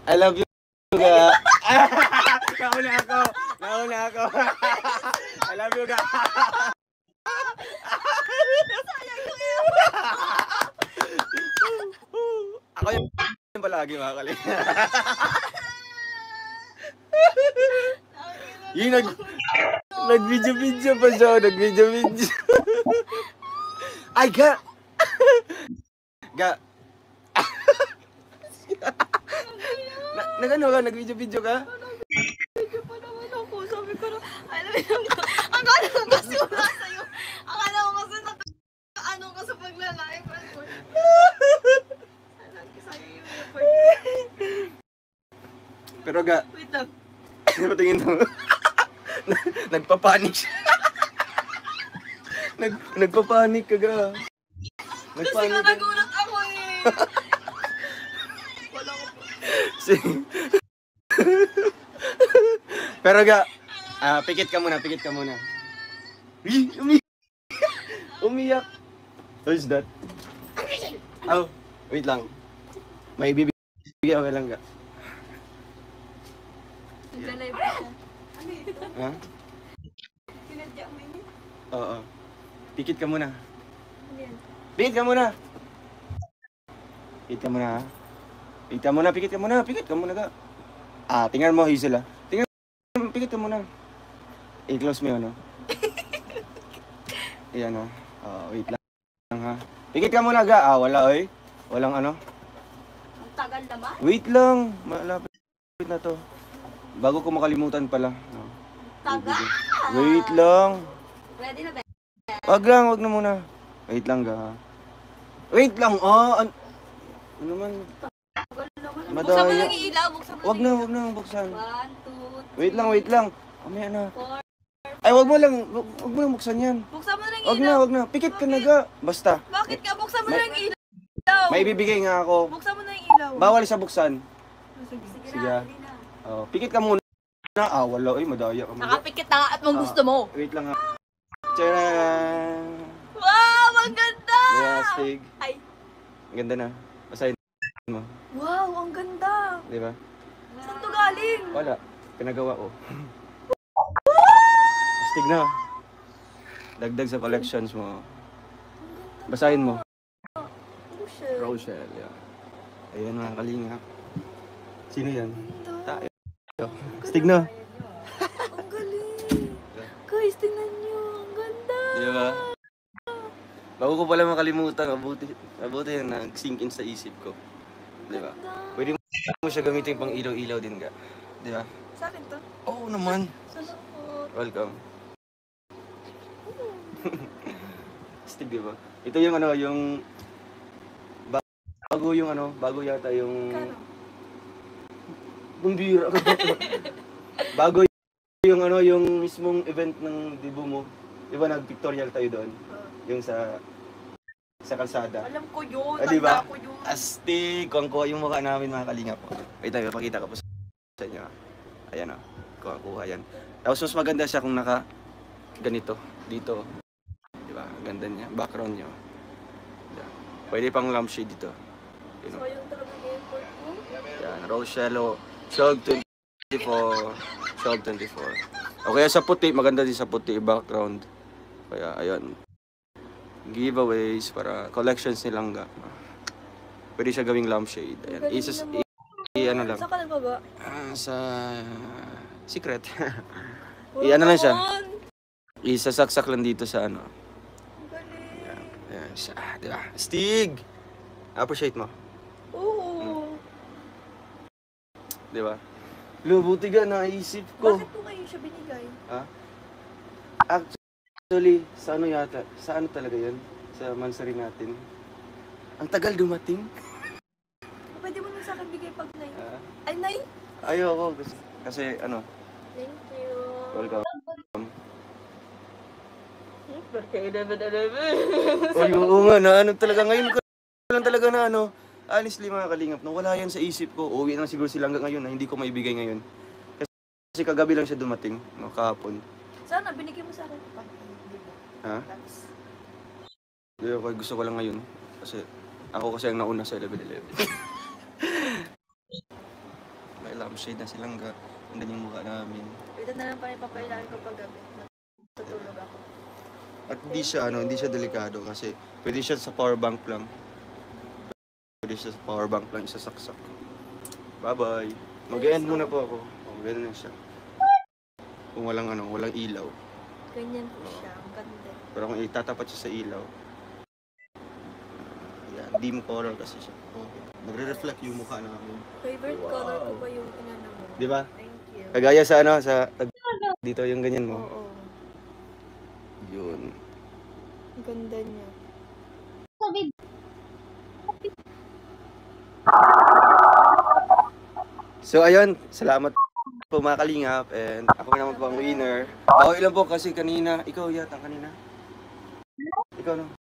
I love you ga. Nauna ako. I love you ga. Ako yung palagi mga kalinga. Yung nag-video pa siya. Nag-video. Ay, ga! Nag-ano ka? Nag-video ka? Video pa naman ako. Sabi ko na, alam mo, akala ko kasi wala sa'yo. Akala ko kasi ano ka sa paglalaki. Pero ga, wait lang. patingin mo. Nagpapanik siya. Nagpapanik ka ga. Kasi nga nagulat ako eh. Wala ko po. Pero ga, pikit ka muna. Umiyak. What is that? Oh, wait lang. May bibigyan ko lang ga. Naglalay pa siya. Ha? Sinadya mo yun? Oo. Pikit ka muna. Ano yan? Pikit ka muna ha. Pikit ka muna ga. Tingnan mo Hazel pikit ka muna. I-close mo yun, no? Ayan, no? Wait lang ha. Pikit ka muna ga. Wala oy. Walang ano. Ang tagal naman? Wait lang. Malapit na to. Bago ko makalimutan pala. Tagal! Wait lang. Ready na ba? Wag na muna. Wait lang ga. Wait lang. Ano man? Buksan mo lang yung ilaw. Wag na buksan. 1, 2, 3. Wait lang. Mamaya na. 4. Ay, wag mo lang buksan yan. Buksan mo lang yung ilaw. Wag na. Pikit ka na ga. Basta. Bakit ka? Buksan mo lang yung ilaw. May bibigay nga ako. Buksan mo lang yung ilaw. Bawal sa buksan. Sige na. Pikit ka muna. Wala. Madaya ka muna. Nakapikit na nga at mong gusto mo. Wait lang ha. Tcharan! Wow! Ang ganda! Yeah, Stig. Ay. Ang ganda na. Basahin mo. Wow! Ang ganda! Di ba? Saan to galing? Wala. Pinagawa ko. Stig na. Dagdag sa collections mo. Basahin mo. Rochelle. Yeah. Ayan mga kalinga. Sino yan? Tayo. Stig na. Ang galing! Guys, tingnan nyo. Ang ganda! Di ba? Bago ko pala makalimutan, mabuti yan nag-sink in sa isip ko. Di ba? Pwede mo siya gamitin pang ilaw-ilaw din ka. Di ba? Sa akin to? Oo naman. Salamat. Welcome. Stig, di ba? Ito yung ano, yung bago yata yung Kano? Bumbira ka. Bago yung ano, yung mismong event ng debut mo. Di ba nag-pictorial tayo doon? Yung sa kalsada. Alam ko yun. Diba? Tanda ko yun. Astig! Kuha yung mukha namin mga kalingap. Wait tayo, pakita ko po sa inyo. Ayan o. Kuha yan. Tapos mas maganda siya kung naka ganito. Dito. Diba? Ganda niya. Background niya. Diba? Pwede pang lampshade dito. So, yung talaga effort ko? Yan. Rochelle. Shog 24. Shog 24. O kaya sa puti. Maganda din sa puti. Background. Kaya ayun. Giveaways para collections nilang ga. Pwede siya gawing lampshade. Ayan. Ano lang. Saan ka nagbaba? Sa secret. Ano lang siya. Isasaksak lang dito sa ano. Galing. Ayan siya. Diba? Stig! Appreciate mo. Oo. Diba? Lubuti ka, naisip ko. Bakit mo ngayon siya binigay? Ha? Actually, sa ano yata? Sa ano talaga yan? Sa mansari natin. Ang tagal dumating. Pwede mo nang sa akin bigay pag night. Ah. Ay, night? Ayoko. Kasi ano. Thank you. Welcome. Porque 11. Ay, oo nga na. Ano talaga ngayon ko lang talaga na ano. Honestly mga kalingap, no, wala yan sa isip ko. Uwi na siguro sila hanggang ngayon na hindi ko maibigay ngayon. Kasi kagabi lang siya dumating, no, kahapon. Sana, binigay mo sa akin pa. Ha? Gusto ko lang ngayon. Kasi ako kasi ang nauna sa 11-11. tapos shade na silang ga. Ganda yung mukha namin. Ito na lang pa rin papailangan ko pag gabi. Tutulog ako. At hindi siya delikado kasi pwede siya sa power bank lang. Pwede siya sa power bank lang isasaksak. Bye-bye. Mag-end muna po ako. Oh, ganun lang siya. Kung walang ilaw. Ganyan po siya. Ang ganda. Pero kung itatapat siya sa ilaw, yan, dim color kasi siya. Okay. Nagre-reflect yung mukha namin. Favorite color ko ba yung inano mo? Di ba? Thank you. Kagaya sa dito yung ganyan mo. Oo. Yun. Ang ganda niya. So ayun, salamat po mga kalingap and ako naman po ang winner. Ako ilan po kasi kanina, ikaw yata kanina. Ikaw no?